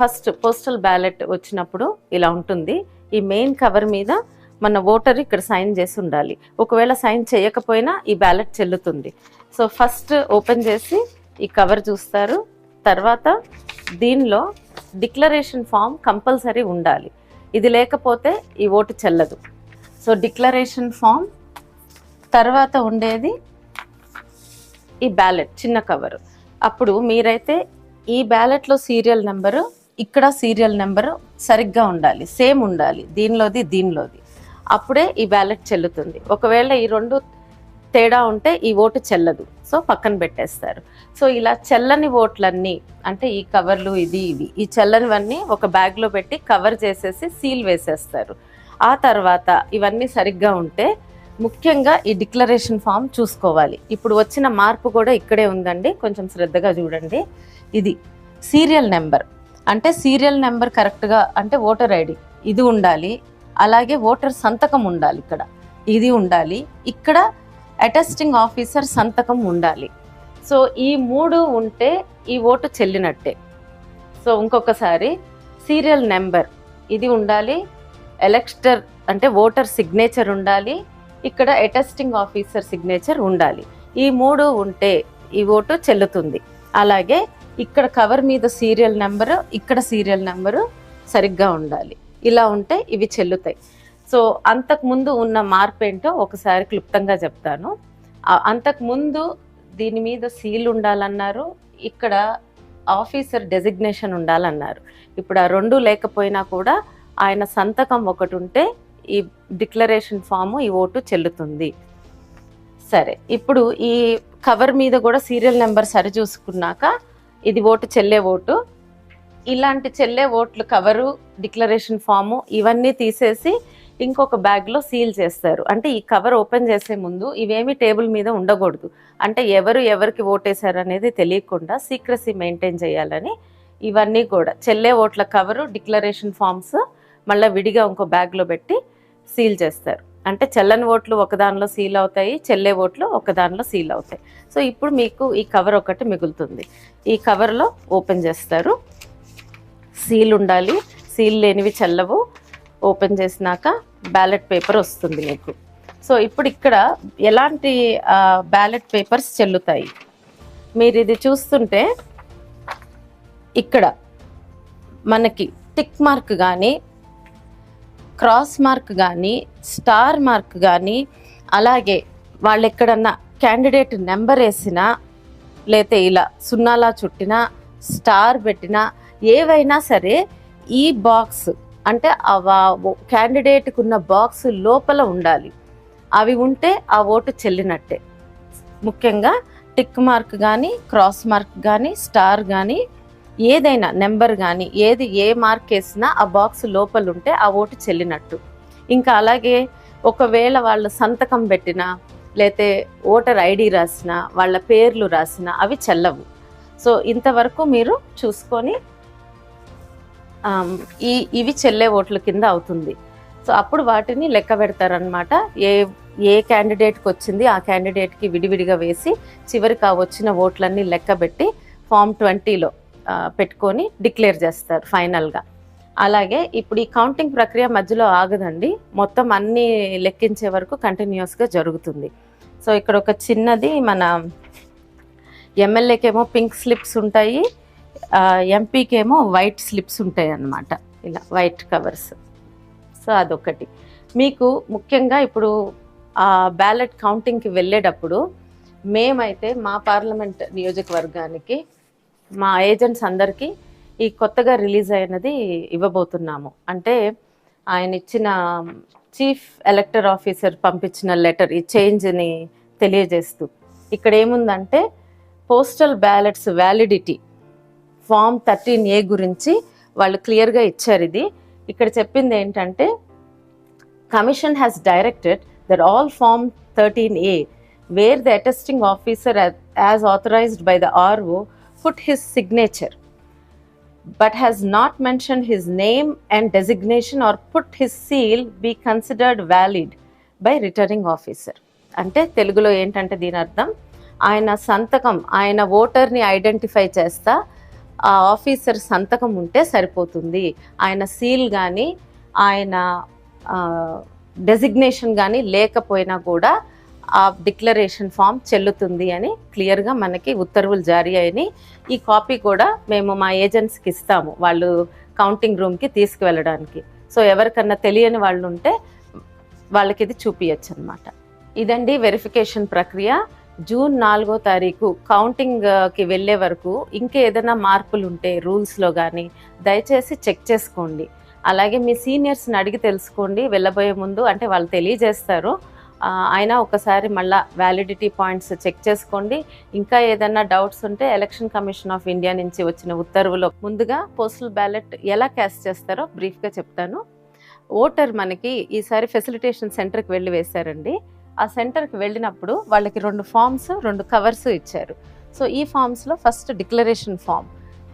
First postal ballot వచ్చినప్పుడు ఇలా ఉంటుంది. ఈ మెయిన్ కవర్ మీద మన ఓటర్ ఇక్కడ సైన్ చేసి ఉండాలి. ఒకవేళ సైన్ చేయకపోయినా ఈ బ్యాలెట్ చెల్లుతుంది. సో ఫస్ట్ ఓపెన్ చేసి ఈ కవర్ చూస్తారు. తర్వాత దీనిలో డిక్లరేషన్ ఫామ్ కంపల్సరీ ఉండాలి. ఇది లేకపోతే ఈ ఓటు చెల్లదు. సో డిక్లరేషన్ ఫామ్ తర్వాత ఉండేది ఈ బ్యాలెట్ చిన్న కవరు. అప్పుడు మీరైతే ఈ బ్యాలెట్లో సీరియల్ నెంబరు, ఇక్కడ సీరియల్ నెంబరు సరిగ్గా ఉండాలి, సేమ్ ఉండాలి, దీనిలోది. అప్పుడే ఈ బ్యాలెట్ చెల్లుతుంది. ఒకవేళ ఈ రెండు తేడా ఉంటే ఈ ఓటు చెల్లదు. సో పక్కన పెట్టేస్తారు. సో ఇలా చెల్లని ఓట్లన్నీ అంటే ఈ కవర్లు ఇవి ఈ చెల్లనివన్నీ ఒక బ్యాగ్లో పెట్టి కవర్ చేసేసి సీల్ వేసేస్తారు. ఆ తర్వాత ఇవన్నీ సరిగ్గా ఉంటే ముఖ్యంగా ఈ డిక్లరేషన్ ఫామ్ చూసుకోవాలి. ఇప్పుడు వచ్చిన మార్పు కూడా ఇక్కడే ఉందండి, కొంచెం శ్రద్ధగా చూడండి. ఇది సీరియల్ నెంబర్ అంటే సీరియల్ నెంబర్ కరెక్ట్గా అంటే ఓటర్ ఐడి ఇది ఉండాలి. అలాగే ఓటర్ సంతకం ఉండాలి, ఇక్కడ ఇది ఉండాలి, ఇక్కడ అటెస్టింగ్ ఆఫీసర్ సంతకం ఉండాలి. సో ఈ మూడు ఉంటే ఈ ఓటు చెల్లినట్టే. సో ఇంకొకసారి సీరియల్ నెంబర్ ఇది ఉండాలి, ఎలక్టర్ అంటే ఓటర్ సిగ్నేచర్ ఉండాలి, ఇక్కడ అటెస్టింగ్ ఆఫీసర్ సిగ్నేచర్ ఉండాలి. ఈ మూడు ఉంటే ఈ ఓటు చెల్లుతుంది. అలాగే ఇక్కడ కవర్ మీద సీరియల్ నెంబరు, ఇక్కడ సీరియల్ నెంబరు సరిగ్గా ఉండాలి. ఇలా ఉంటే ఇవి చెల్లుతాయి. సో అంతకుముందు ఉన్న మార్పు ఏంటో ఒకసారి క్లుప్తంగా చెప్తాను. అంతకుముందు దీని మీద సీల్ ఉండాలన్నారు, ఇక్కడ ఆఫీసర్ డెసిగ్నేషన్ ఉండాలన్నారు. ఇప్పుడు ఆ రెండు లేకపోయినా కూడా ఆయన సంతకం ఒకటి ఉంటే ఈ డిక్లరేషన్ ఫాము ఈ ఓటు చెల్లుతుంది. సరే, ఇప్పుడు ఈ కవర్ మీద కూడా సీరియల్ నెంబర్ సరి చూసుకున్నాక ఇది ఓటు చెల్లే ఓటు. ఇలాంటి చెల్లే ఓట్లు కవరు, డిక్లరేషన్ ఫాము ఇవన్నీ తీసేసి ఇంకొక బ్యాగ్లో సీల్ చేస్తారు. అంటే ఈ కవర్ ఓపెన్ చేసే ముందు ఇవేమి టేబుల్ మీద ఉండకూడదు. అంటే ఎవరికి ఓటేశారు అనేది తెలియకుండా సీక్రసీ మెయింటైన్ చేయాలని ఇవన్నీ కూడా చెల్లే ఓట్ల కవరు, డిక్లరేషన్ ఫామ్స్ మళ్ళీ విడిగా ఇంకో బ్యాగ్లో పెట్టి సీల్ చేస్తారు. అంటే చెల్లని ఓట్లు ఒకదానిలో సీల్ అవుతాయి, చెల్లే ఓట్లు ఒకదానిలో సీల్ అవుతాయి. సో ఇప్పుడు మీకు ఈ కవర్ ఒకటి మిగులుతుంది. ఈ కవర్లో ఓపెన్ చేస్తారు, సీల్ ఉండాలి, సీల్ లేనివి చెల్లవు. ఓపెన్ చేసినాక బ్యాలెట్ పేపర్ వస్తుంది మీకు. సో ఇప్పుడు ఇక్కడ ఎలాంటి బ్యాలెట్ పేపర్స్ చెల్లుతాయి మీరు ఇది చూస్తుంటే ఇక్కడ మనకి టిక్ మార్క్ కానీ, క్రాస్ మార్క్ కానీ, స్టార్ మార్క్ కానీ, అలాగే వాళ్ళు ఎక్కడన్నా క్యాండిడేట్ నెంబర్ వేసినా, లేతే ఇలా సున్నాలా చుట్టినా, స్టార్ పెట్టినా, ఏవైనా సరే ఈ బాక్స్ అంటే క్యాండిడేట్కి ఉన్న బాక్స్ లోపల ఉండాలి. అవి ఉంటే ఆ ఓటు చెల్లినట్టే. ముఖ్యంగా టిక్ మార్క్ కానీ, క్రాస్ మార్క్ కానీ, స్టార్ కానీ, ఏదైనా నెంబర్ కానీ ఏ మార్క్ వేసినా ఆ బాక్స్ లోపల ఉంటే ఆ ఓటు చెల్లినట్టు. ఇంకా అలాగే ఒకవేళ వాళ్ళ సంతకం పెట్టినా, లేతే ఓటర్ ఐడి రాసినా, వాళ్ళ పేర్లు రాసినా అవి చెల్లవు. సో ఇంతవరకు మీరు చూసుకొని ఇవి చెల్లే ఓట్ల కింద అవుతుంది. సో అప్పుడు వాటిని లెక్క పెడతారనమాట. ఏ క్యాండిడేట్కి వచ్చింది ఆ క్యాండిడేట్కి విడివిడిగా వేసి చివరికి ఆ వచ్చిన ఓట్లన్నీ లెక్క పెట్టి ఫామ్ 20లో పెట్టుకొని డిక్లేర్ చేస్తారు ఫైనల్గా. అలాగే ఇప్పుడు ఈ కౌంటింగ్ ప్రక్రియ మధ్యలో ఆగదండి, మొత్తం అన్నీ లెక్కించే వరకు కంటిన్యూస్గా జరుగుతుంది. సో ఇక్కడ ఒక చిన్నది మన ఎమ్మెల్యేకేమో పింక్ స్లిప్స్ ఉంటాయి, ఎంపీకేమో వైట్ స్లిప్స్ ఉంటాయి అన్నమాట, ఇలా వైట్ కవర్స్. సో అదొకటి. మీకు ముఖ్యంగా ఇప్పుడు ఆ బ్యాలెట్ కౌంటింగ్కి వెళ్ళేటప్పుడు మేమైతే మా పార్లమెంట్ నియోజకవర్గానికి మా ఏజెంట్స్ అందరికీ ఈ కొత్తగా రిలీజ్ అయినది ఇవ్వబోతున్నాము. అంటే ఆయన ఇచ్చిన చీఫ్ ఎలక్టర్ ఆఫీసర్ పంపించిన లెటర్ ఈ చేంజ్ని తెలియజేస్తూ ఇక్కడ ఏముందంటే postal ballots validity form 13A గురించి వాళ్ళు క్లియర్గా ఇచ్చారు. ఇది ఇక్కడ చెప్పింది ఏంటంటే commission has directed that all form 13A where the attesting officer as authorised by the RO put his signature but has not mentioned his name and designation or put his seal be considered valid by returning officer. అంటే తెలుగులో ఏంటంటే దీని అర్థం ఆయన సంతకం, ఆయన ఓటర్ని identify చేస్తా ఆ ఆఫీసర్ సంతకం ఉంటే సరిపోతుంది. ఆయన సీల్ కానీ ఆయన డెసిగ్నేషన్ కానీ లేకపోయినా కూడా ఆ డిక్లరేషన్ ఫామ్ చెల్లుతుంది అని క్లియర్గా మనకి ఉత్తర్వులు జారీ అయినాయి. ఈ కాపీ కూడా మేము మా ఏజెంట్స్కి ఇస్తాము, వాళ్ళు కౌంటింగ్ రూమ్కి తీసుకువెళ్ళడానికి. సో ఎవరికన్నా తెలియని వాళ్ళు ఉంటే వాళ్ళకి ఇది చూపించచ్చు అనమాట. ఇదండి వెరిఫికేషన్ ప్రక్రియ. జూన్ 4వ తారీఖు కౌంటింగ్కి వెళ్ళే వరకు ఇంకేదైనా మార్పులు ఉంటే రూల్స్లో కానీ దయచేసి చెక్ చేసుకోండి. అలాగే మీ సీనియర్స్ని అడిగి తెలుసుకోండి వెళ్ళబోయే ముందు, అంటే వాళ్ళు తెలియజేస్తారు. అయినా ఒకసారి మళ్ళీ వ్యాలిడిటీ పాయింట్స్ చెక్ చేసుకోండి. ఇంకా ఏదైనా డౌట్స్ ఉంటే ఎలక్షన్ కమిషన్ ఆఫ్ ఇండియా నుంచి వచ్చిన ఉత్తర్వులో ముందుగా పోస్టల్ బ్యాలెట్ ఎలా క్యాస్ట్ చేస్తారో బ్రీఫ్గా చెప్తాను. ఓటర్ మనకి ఈసారి ఫెసిలిటేషన్ సెంటర్కి వెళ్ళి వేశారండి. ఆ సెంటర్కి వెళ్ళినప్పుడు వాళ్ళకి 2 ఫామ్స్ 2 కవర్స్ ఇచ్చారు. సో ఈ ఫామ్స్లో ఫస్ట్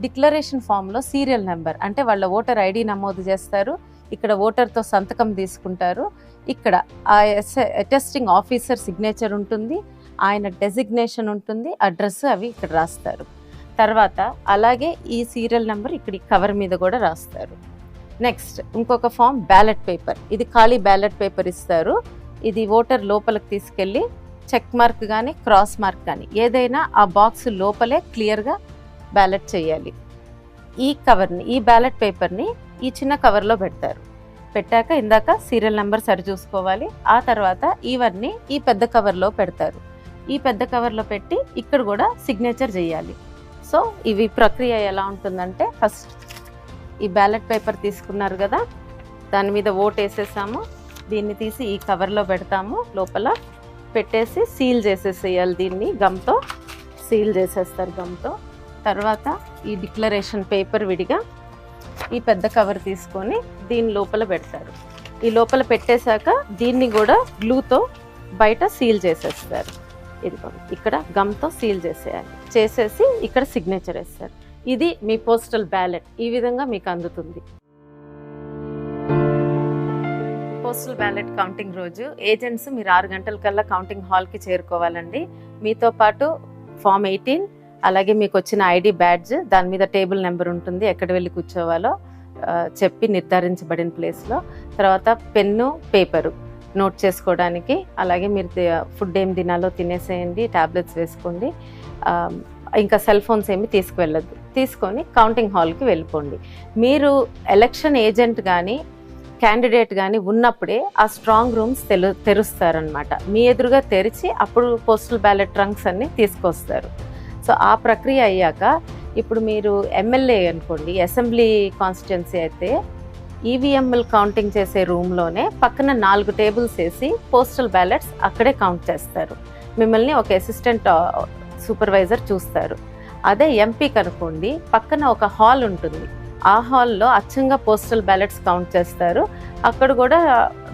డిక్లరేషన్ ఫామ్లో సీరియల్ నెంబర్ అంటే వాళ్ళ ఓటర్ ఐడి నమోదు చేస్తారు. ఇక్కడ ఓటర్తో సంతకం తీసుకుంటారు. ఇక్కడ ఆ అటెస్టింగ్ ఆఫీసర్ సిగ్నేచర్ ఉంటుంది, ఆయన డెసిగ్నేషన్ ఉంటుంది, అడ్రస్ అవి ఇక్కడ రాస్తారు. తర్వాత అలాగే ఈ సీరియల్ నెంబర్ ఇక్కడ కవర్ మీద కూడా రాస్తారు. నెక్స్ట్ ఇంకొక ఫామ్ బ్యాలెట్ పేపర్. ఇది ఖాళీ బ్యాలెట్ పేపర్ ఇస్తారు. ఇది ఓటర్ లోపలికి తీసుకెళ్ళి చెక్ మార్క్ కానీ క్రాస్ మార్క్ కానీ ఏదైనా ఆ బాక్స్ లోపలే క్లియర్గా బ్యాలెట్ చేయాలి. ఈ బ్యాలెట్ పేపర్ని ఈ చిన్న కవర్లో పెడతారు. పెట్టాక ఇందాక సీరియల్ నెంబర్ సరి చూసుకోవాలి. ఆ తర్వాత ఇవన్నీ ఈ పెద్ద కవర్లో పెడతారు. ఈ పెద్ద కవర్లో పెట్టి ఇక్కడ కూడా సిగ్నేచర్ చేయాలి. సో ఇవి ప్రక్రియ ఎలా ఉంటుందంటే, ఫస్ట్ ఈ బ్యాలెట్ పేపర్ తీసుకున్నారు కదా, దాని మీద ఓట్ వేసేసాము. దీన్ని తీసి ఈ కవర్లో పెడతాము, లోపల పెట్టేసి సీల్ చేసేసేయాలి. దీన్ని గమ్తో సీల్ చేసేస్తారు గమ్తో. తర్వాత ఈ డిక్లరేషన్ పేపర్ విడిగా ఈ పెద్ద కవర్ తీసుకొని దీని లోపల పెడతారు. ఈ లోపల పెట్టేశాక దీన్ని కూడా గ్లూతో బయట సీల్ చేసేస్తారు. ఇదిగోండి ఇక్కడ గమ్తో సీల్ చేసేయాలి. చేసేసి ఇక్కడ సిగ్నేచర్ వేస్తారు. ఇది మీ పోస్టల్ బ్యాలెట్ ఈ విధంగా మీకు అందుతుంది. పోస్టల్ బ్యాలెట్ కౌంటింగ్ రోజు ఏజెంట్స్ మీరు 6 గంటల కల్లా కౌంటింగ్ హాల్కి చేరుకోవాలండి. మీతో పాటు ఫామ్ 18, అలాగే మీకు వచ్చిన ఐడి బ్యాడ్జ్, దాని మీద టేబుల్ నెంబర్ ఉంటుంది, ఎక్కడ వెళ్ళి కూర్చోవాలో చెప్పి నిర్ధారించబడిన ప్లేస్లో. తర్వాత పెన్ను పేపరు నోట్ చేసుకోవడానికి, అలాగే మీరు ఫుడ్ ఏం తినాలో తినేసేయండి, ట్యాబ్లెట్స్ వేసుకోండి. ఇంకా సెల్ ఫోన్స్ ఏమి తీసుకువెళ్ళద్దు. తీసుకొని కౌంటింగ్ హాల్కి వెళ్ళిపోండి. మీరు ఎలక్షన్ ఏజెంట్ కానీ క్యాండిడేట్ కానీ ఉన్నప్పుడే ఆ స్ట్రాంగ్ రూమ్స్ తెరుస్తారనమాట. మీ ఎదురుగా తెరిచి అప్పుడు పోస్టల్ బ్యాలెట్ ట్రంక్స్ అన్ని తీసుకొస్తారు. సో ఆ ప్రక్రియ అయ్యాక ఇప్పుడు మీరు ఎమ్మెల్యే అనుకోండి, అసెంబ్లీ కాన్స్టిట్యున్సీ అయితే ఈవీఎంఎల్ కౌంటింగ్ చేసే రూమ్లోనే పక్కన 4 టేబుల్స్ వేసి పోస్టల్ బ్యాలెట్స్ అక్కడే కౌంట్ చేస్తారు. మిమ్మల్ని ఒక అసిస్టెంట్ సూపర్వైజర్ చూస్తారు. అదే ఎంపీకి అనుకోండి, పక్కన ఒక హాల్ ఉంటుంది. ఆ హాల్లో అచ్చంగా పోస్టల్ బ్యాలెట్స్ కౌంట్ చేస్తారు. అక్కడ కూడా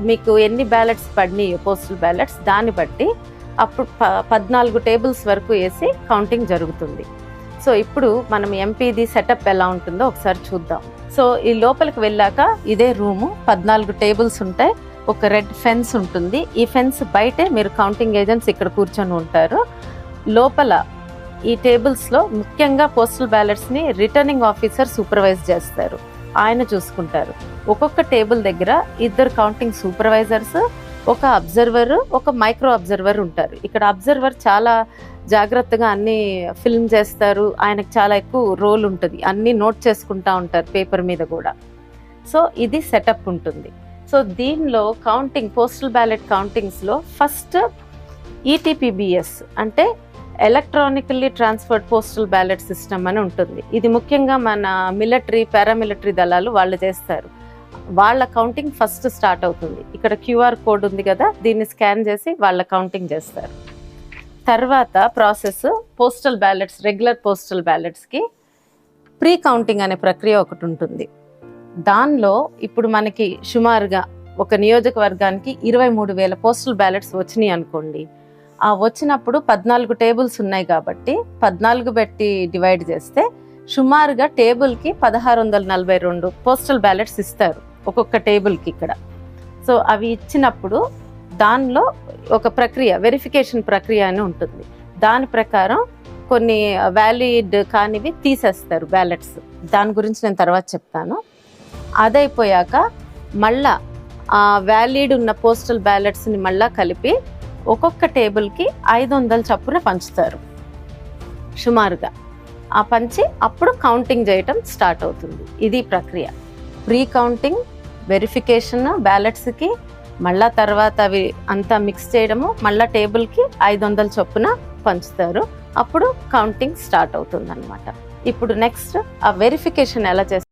మీకు ఎన్ని బ్యాలెట్స్ పడినాయి పోస్టల్ బ్యాలెట్స్ దాన్ని బట్టి అప్పుడు 14 టేబుల్స్ వరకు వేసి కౌంటింగ్ జరుగుతుంది. సో ఇప్పుడు మనం ఎంపీది సెటప్ ఎలా ఉంటుందో ఒకసారి చూద్దాం. సో ఈ లోపలికి వెళ్ళాక ఇదే రూము, 14 టేబుల్స్ ఉంటాయి, ఒక రెడ్ ఫెన్స్ ఉంటుంది. ఈ ఫెన్స్ బయటే మీరు కౌంటింగ్ ఏజెంట్స్ ఇక్కడ కూర్చొని ఉంటారు. లోపల ఈ టేబుల్స్లో ముఖ్యంగా పోస్టల్ బ్యాలెట్స్ని రిటర్నింగ్ ఆఫీసర్ సూపర్వైజ్ చేస్తారు, ఆయన చూసుకుంటారు. ఒక్కొక్క టేబుల్ దగ్గర 2 కౌంటింగ్ సూపర్వైజర్స్, ఒక అబ్జర్వర్, ఒక మైక్రో అబ్జర్వర్ ఉంటారు. ఇక్కడ అబ్జర్వర్ చాలా జాగ్రత్తగా అన్ని ఫిల్మ్ చేస్తారు, ఆయనకు చాలా ఎక్కువ రోల్ ఉంటుంది, అన్నీ నోట్ చేసుకుంటా ఉంటారు పేపర్ మీద కూడా. సో ఇది సెటప్ ఉంటుంది. సో దీనిలో కౌంటింగ్ పోస్టల్ బ్యాలెట్ కౌంటింగ్స్లో ఫస్ట్ ఈటీపీబీఎస్ అంటే electronically transferred postal ballot system అని ఉంటుంది. ఇది ముఖ్యంగా మన మిలిటరీ, పారామిలిటరీ దళాలు వాళ్ళు చేస్తారు. వాళ్ళ కౌంటింగ్ ఫస్ట్ స్టార్ట్ అవుతుంది. ఇక్కడ క్యూఆర్ కోడ్ ఉంది కదా, దీన్ని స్కాన్ చేసి వాళ్ళ కౌంటింగ్ చేస్తారు. తర్వాత process postal ballots, regular postal బ్యాలెట్స్కి ప్రీ కౌంటింగ్ అనే ప్రక్రియ ఒకటి ఉంటుంది. దానిలో ఇప్పుడు మనకి సుమారుగా ఒక నియోజకవర్గానికి 23,000 పోస్టల్ బ్యాలెట్స్ వచ్చినాయి అనుకోండి. ఆ వచ్చినప్పుడు 14 టేబుల్స్ ఉన్నాయి కాబట్టి 14 పెట్టి డివైడ్ చేస్తే సుమారుగా టేబుల్కి 1642 పోస్టల్ బ్యాలెట్స్ ఇస్తారు ఒక్కొక్క టేబుల్కి ఇక్కడ. సో అవి ఇచ్చినప్పుడు దానిలో ఒక ప్రక్రియ, వెరిఫికేషన్ ప్రక్రియ అని ఉంటుంది. దాని ప్రకారం కొన్ని వ్యాలిడ్ కానివి తీసేస్తారు బ్యాలెట్స్. దాని గురించి నేను తర్వాత చెప్తాను. అదైపోయాక మళ్ళా ఆ వ్యాలిడ్ ఉన్న పోస్టల్ బ్యాలెట్స్ని మళ్ళా కలిపి ఒక్కొక్క టేబుల్కి 500 చొప్పున పంచుతారు సుమారుగా. ఆ పంచి అప్పుడు కౌంటింగ్ చేయటం స్టార్ట్ అవుతుంది. ఇది ప్రక్రియ. ప్రీ కౌంటింగ్, వెరిఫికేషన్ బ్యాలెట్స్కి, మళ్ళా తర్వాత అవి అంతా మిక్స్ చేయడము, మళ్ళా టేబుల్కి 500 చొప్పున పంచుతారు. అప్పుడు కౌంటింగ్ స్టార్ట్ అవుతుంది అనమాట. ఇప్పుడు నెక్స్ట్ ఆ వెరిఫికేషన్ ఎలా చేస్తారు